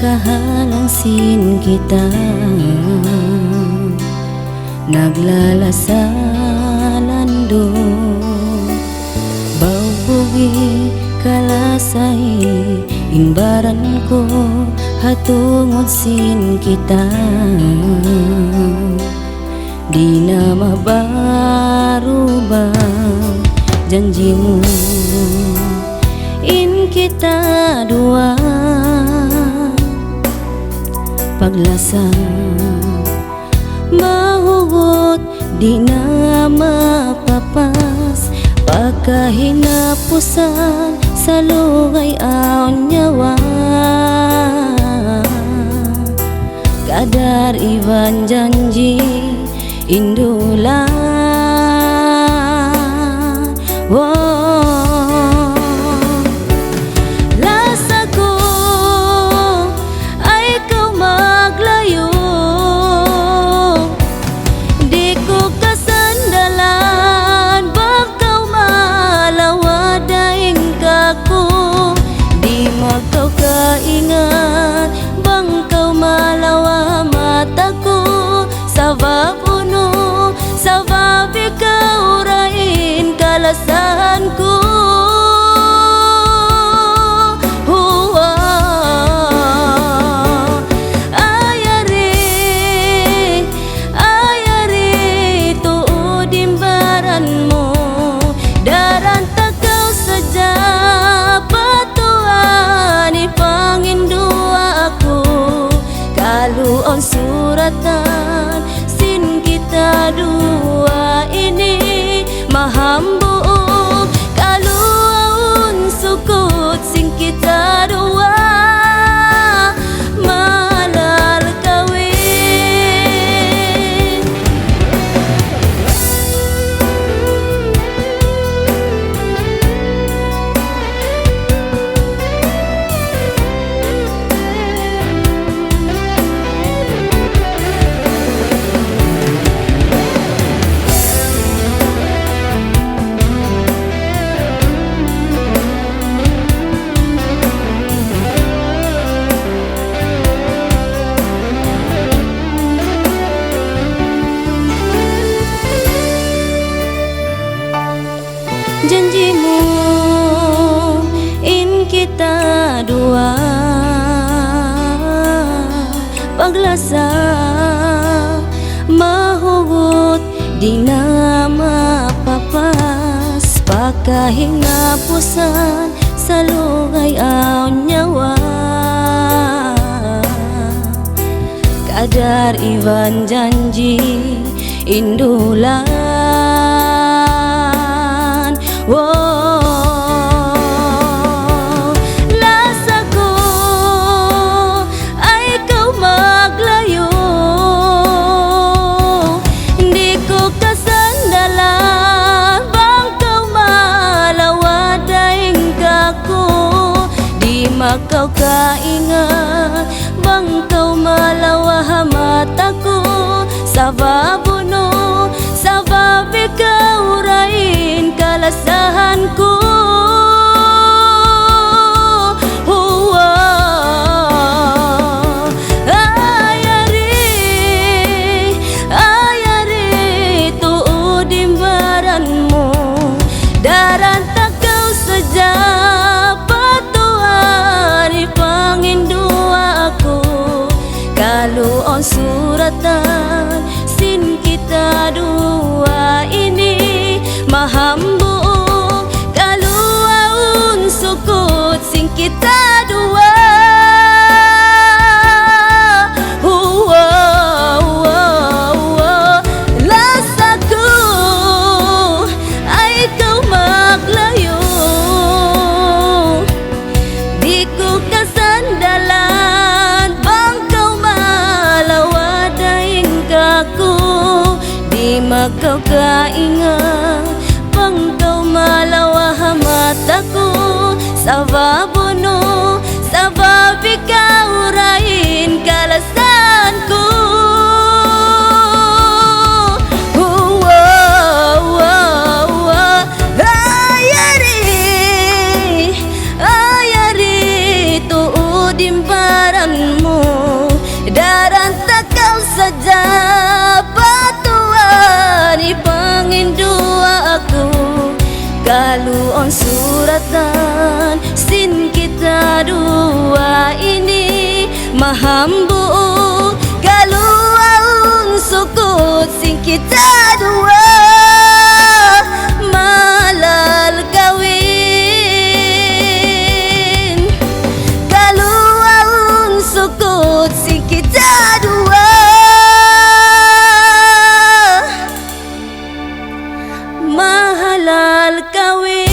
kahalang sin kita, naglalasalan bau pugi kalasahi imbaran ko hatungod sin kita, di na mabarubah janjimu in kita dua, paglasa mahugot di na mapapas, pagkahinapusan sa lugay aon nyawa, kadar iban janji indulan. Lasa ko ay ikaw maglayo, di ko kasandalan bakaw malawa daing kako, di magkaw kaingat bangkaw malawa mata ko, sa vapuno sa vabi ka urain kalasan ko. Kaluon suratan sin kita dua ini mahambuog, kaluon sukot sin kita dua malal kawin. Janjimu in kita dua, paglasa mahugot di na mapapas, pagkahinapusan sa lugay aon nyawa, kadar iban janji indulan. Lasa ko ay ikaw maglayo, di ko kasandalan bangkaw malawa daing kako, di makaw kaingat bangkaw malawa mata ko, sa vabuno sa vabi ka urain kalasahan ko. Ayari tuod imbaran mo, daran takaw saja patuan ipangindua ako, kaluon suratan sin kita dua ini mahambuog, kaluon sukot sin kita dua. Lasa ko ay ikaw maglayo, di ko kasandalan bangkaw malawa daing kako, di magkaw kaingat bangkaw malawa mata ko, sa vabuno sa vabi ka urain kalasan ko. Ayari tuod imbaran Mahambu galuang sukut sing kita dua malal kawin. Galuang sukut sing kita dua mahalal kawin.